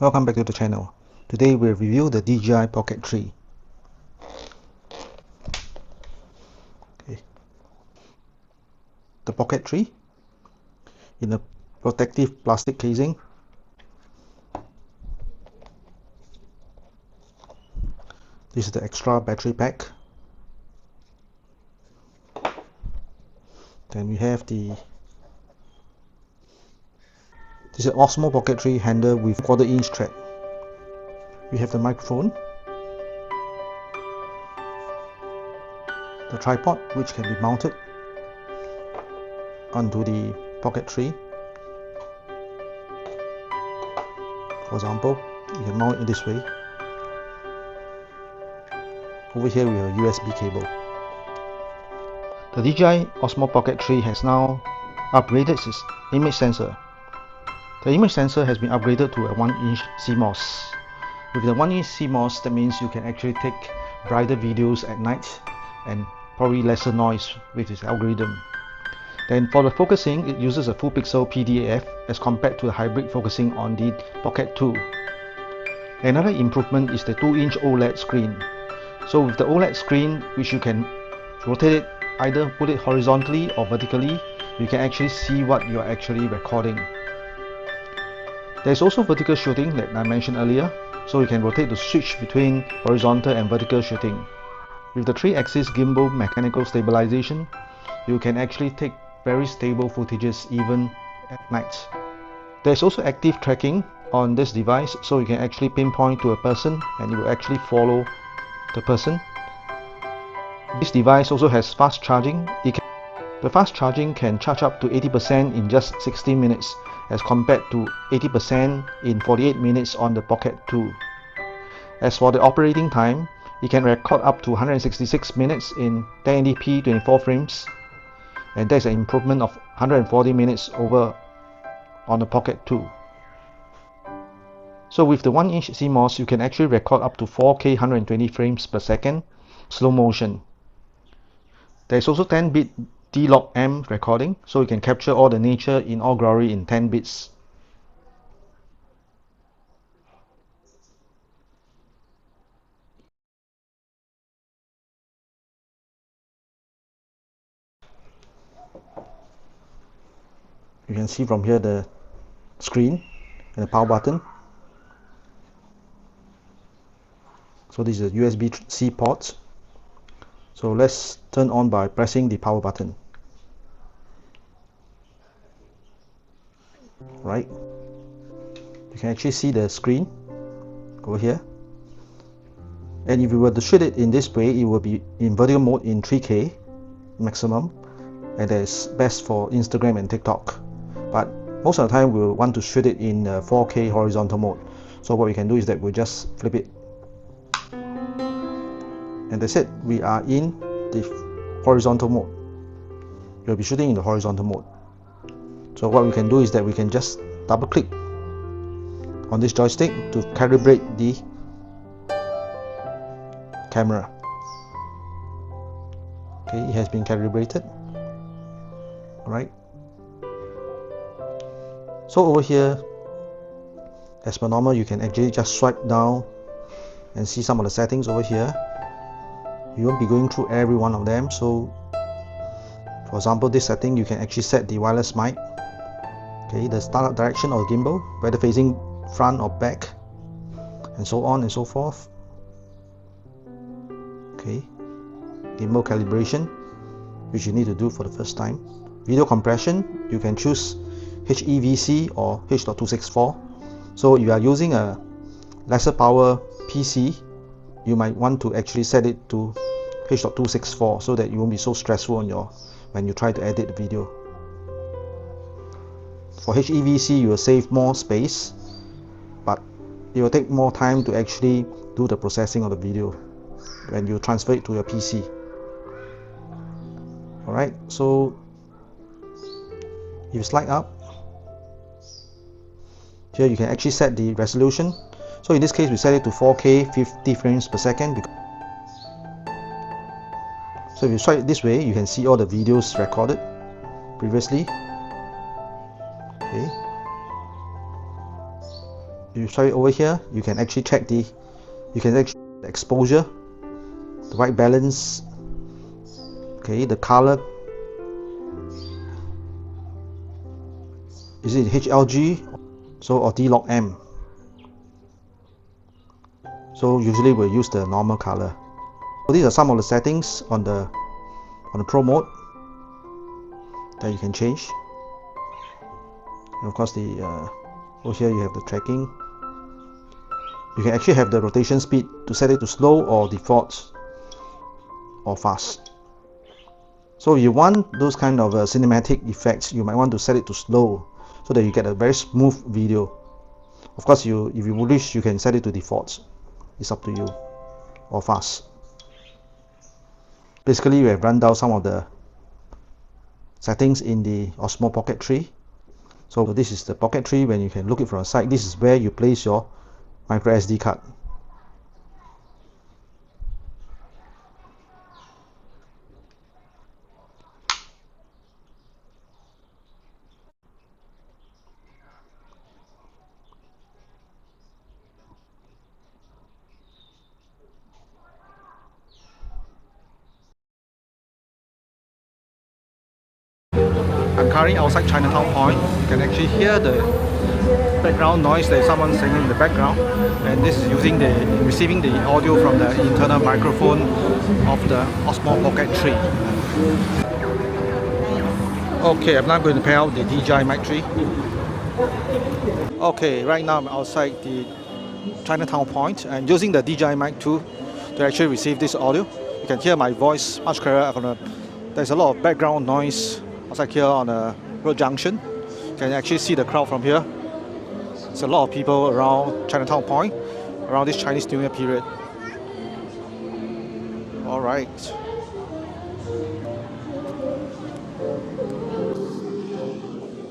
Welcome back to the channel. Today we'll review the DJI Pocket 3. Okay. The Pocket 3 in a protective plastic casing. This is the extra battery pack. Then we have this is OSMO Pocket 3 handle with 1/4 inch thread. We have the microphone, the tripod which can be mounted onto the Pocket 3. For example, you can mount it this way. Over here we have a USB cable. The DJI OSMO Pocket 3 has now upgraded its image sensor. The image sensor has been upgraded to a 1-inch CMOS. With the 1-inch CMOS, that means you can actually take brighter videos at night and probably lesser noise with its algorithm. Then for the focusing, it uses a full pixel PDAF as compared to the hybrid focusing on the Pocket 2. Another improvement is the 2-inch OLED screen. So with the OLED screen, which you can rotate it, either put it horizontally or vertically, you can actually see what you are actually recording. There is also vertical shooting that I mentioned earlier, so you can rotate the switch between horizontal and vertical shooting. With the 3-axis gimbal mechanical stabilization, you can actually take very stable footages even at night. There is also active tracking on this device, so you can actually pinpoint to a person and it will actually follow the person. This device also has fast charging. The fast charging can charge up to 80% in just 60 minutes as compared to 80% in 48 minutes on the Pocket 2. As for the operating time, it can record up to 166 minutes in 1080p 24 frames, and that's an improvement of 140 minutes over on the Pocket 2. So with the 1-inch CMOS, you can actually record up to 4K 120 frames per second slow motion. There is also 10-bit D-Log M recording, so you can capture all the nature in all glory in 10 bits. You can see from here the screen and the power button. So this is a USB-C port. So let's turn on by pressing the power button. Right, you can actually see the screen over here, and if you were to shoot it in this way, it will be in vertical mode in 3K maximum, and that is best for Instagram and TikTok. But most of the time we'll want to shoot it in 4K horizontal mode. So what we can do is that we'll just flip it, and that's it. We are in the horizontal mode. We'll be shooting in the horizontal mode. So what we can do is that we can just double click on this joystick to calibrate the camera. Okay, it has been calibrated. Alright. So over here, as per normal, you can actually just swipe down and see some of the settings over here. You won't be going through every one of them. So for example, this setting, you can actually set the wireless mic. Okay, the startup direction of the gimbal, whether facing front or back, and so on and so forth. Okay, gimbal calibration, which you need to do for the first time. Video compression, you can choose HEVC or H.264. So if you are using a lesser power PC, you might want to actually set it to H.264 so that you won't be so stressful on when you try to edit the video. For HEVC, you will save more space, but it will take more time to actually do the processing of the video when you transfer it to your PC. Alright, so if you slide up, here you can actually set the resolution. So in this case, we set it to 4K 50 frames per second. So if you swipe it this way, you can see all the videos recorded previously. Okay. You try it over here, you can actually check the exposure, the white balance, okay, the color. Is it HLG or D-Log M? So usually we'll use the normal color. So these are some of the settings on the Pro mode that you can change. And of course, over here you have the tracking. You can actually have the rotation speed to set it to slow or default or fast. So if you want those kind of cinematic effects, you might want to set it to slow so that you get a very smooth video. Of course, if you wish, you can set it to default. It's up to you, or fast. Basically, we have run down some of the settings in the Osmo Pocket 3. So this is the Pocket 3. When you can look it from the side, this is where you place your micro SD card. I'm currently outside Chinatown Point. You can actually hear the background noise. There's someone singing in the background, and this is receiving the audio from the internal microphone of the Osmo Pocket 3. Okay, I'm now going to pair out the DJI MIC 3. Okay, right now I'm outside the Chinatown Point and using the DJI MIC 2 to actually receive this audio. You can hear my voice much clearer. There's a lot of background noise outside here on a road junction. You can actually see the crowd from here. There's a lot of people around Chinatown Point around this Chinese New Year period. Alright.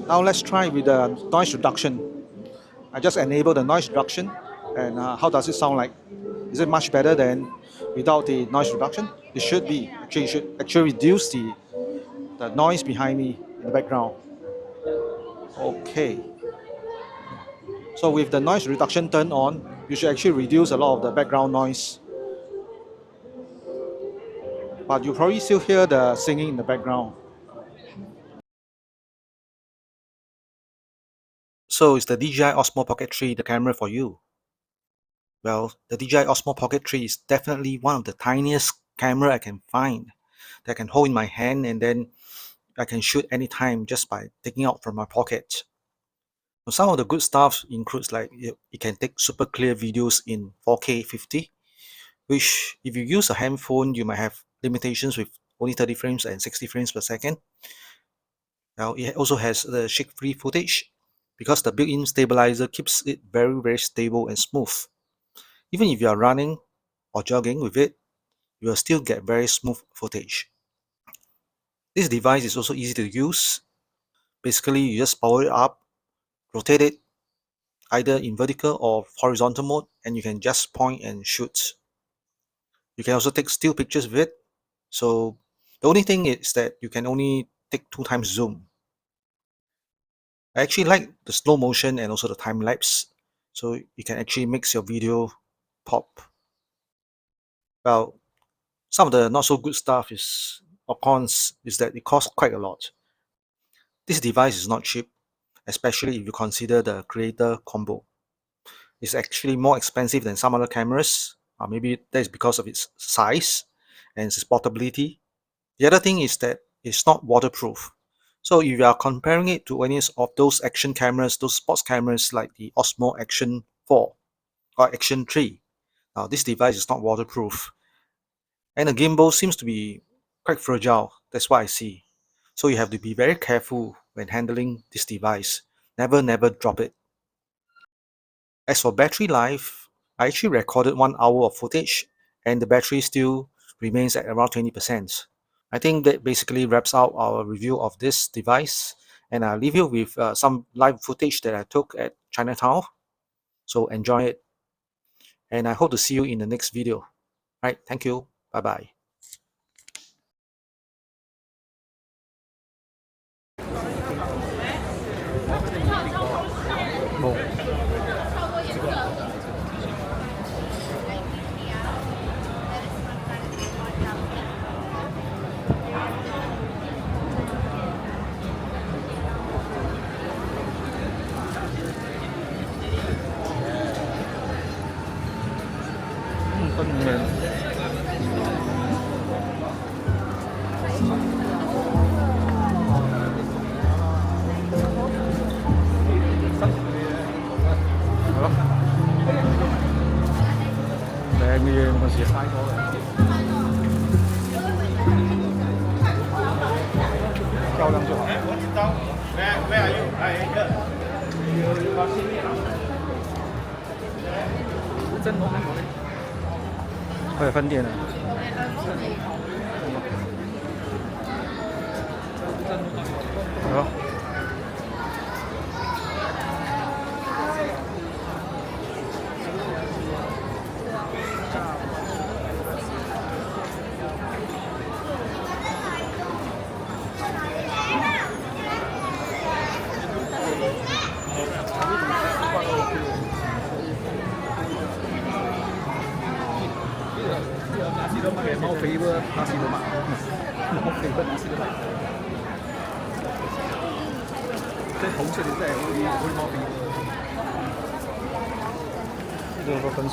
Now let's try with the noise reduction. I just enabled the noise reduction, and how does it sound like? Is it much better than without the noise reduction? It should be. Actually, it should actually reduce the noise behind me in the background. Okay. So with the noise reduction turned on, you should actually reduce a lot of the background noise. But you probably still hear the singing in the background. So is the DJI Osmo Pocket 3 the camera for you? Well, the DJI Osmo Pocket 3 is definitely one of the tiniest camera I can find that I can hold in my hand, and then I can shoot anytime just by taking out from my pocket. So some of the good stuff includes like it can take super clear videos in 4K 50, which if you use a handphone, you might have limitations with only 30 frames and 60 frames per second. Now it also has the shake-free footage because the built-in stabilizer keeps it very, very stable and smooth. Even if you are running or jogging with it, you will still get very smooth footage. This device is also easy to use. Basically, you just power it up, rotate it either in vertical or horizontal mode, and you can just point and shoot. You can also take still pictures with it. So the only thing is that you can only take 2 times zoom. I actually like the slow motion and also the time lapse, so you can actually mix your video pop. Well, some of the not so good stuff is, or cons, is that it costs quite a lot. This device is not cheap, especially if you consider the creator combo. It's actually more expensive than some other cameras. Maybe that is because of its size and its portability. The other thing is that it's not waterproof. So if you are comparing it to any of those action cameras, those sports cameras like the Osmo Action 4 or Action 3, now this device is not waterproof. And the gimbal seems to be quite fragile. That's what I see. So you have to be very careful when handling this device. Never drop it. As for battery life, I actually recorded 1 hour of footage and the battery still remains at around 20%. I think that basically wraps out our review of this device, and I'll leave you with some live footage that I took at Chinatown. So enjoy it, and I hope to see you in the next video. Right, thank you. Bye bye. 係咯，靚嘅嘢嗰陣時嘥咗嘅。漂亮就好。Where are you? 真攞緊我哋。佢係分店啊。係咯。貓肥喎，拿西多瑪，貓肥喎，拿西多瑪。即係捧出嚟真係好似貓肥。呢度有個分絲，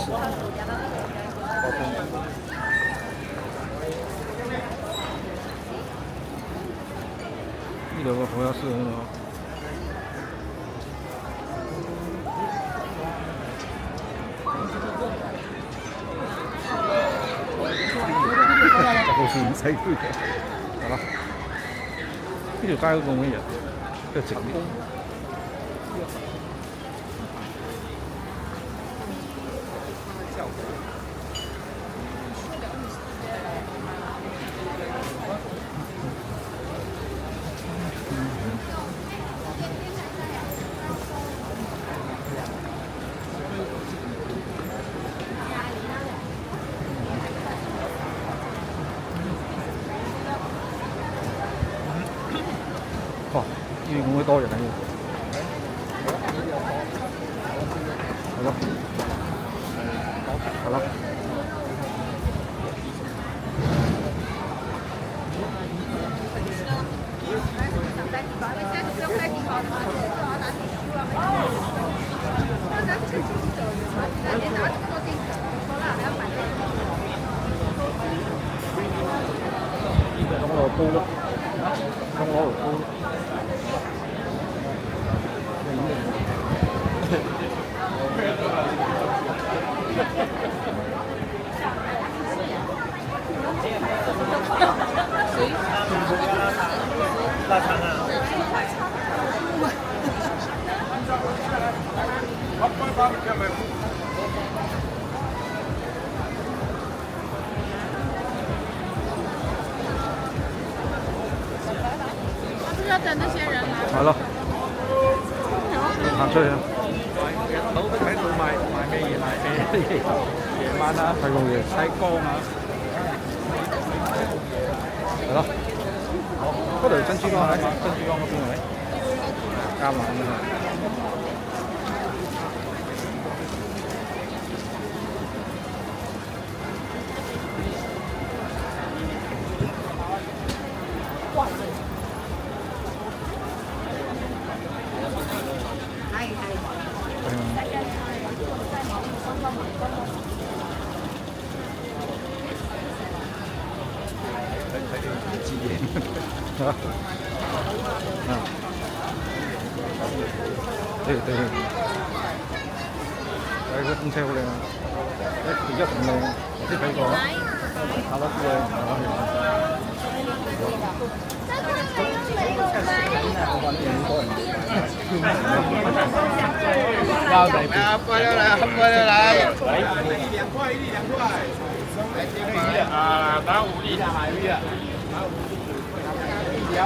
呢度有個紅藥師喺度。好似唔使區嘅，係啦。呢條街嗰個咩人？即係直工。哇！醫院咁多人喺度，係咯，係咯。咁我煲咯，咁我煲。大肠啊！是要等那些人来。係咯，行出嚟啦！老闆喺度賣咩嘢？賣咩？夜晚啊，睇個嘢，睇光啊，係咯。嗰度珍珠江喺珍珠江嗰邊係咪？加碼啊！啊！對對，有個風車好靚啊！而家同靚，啲睇過，跑得多嘅，要仔邊？過來來，過來來，1、2塊啊，打5厘下海魚啊！標。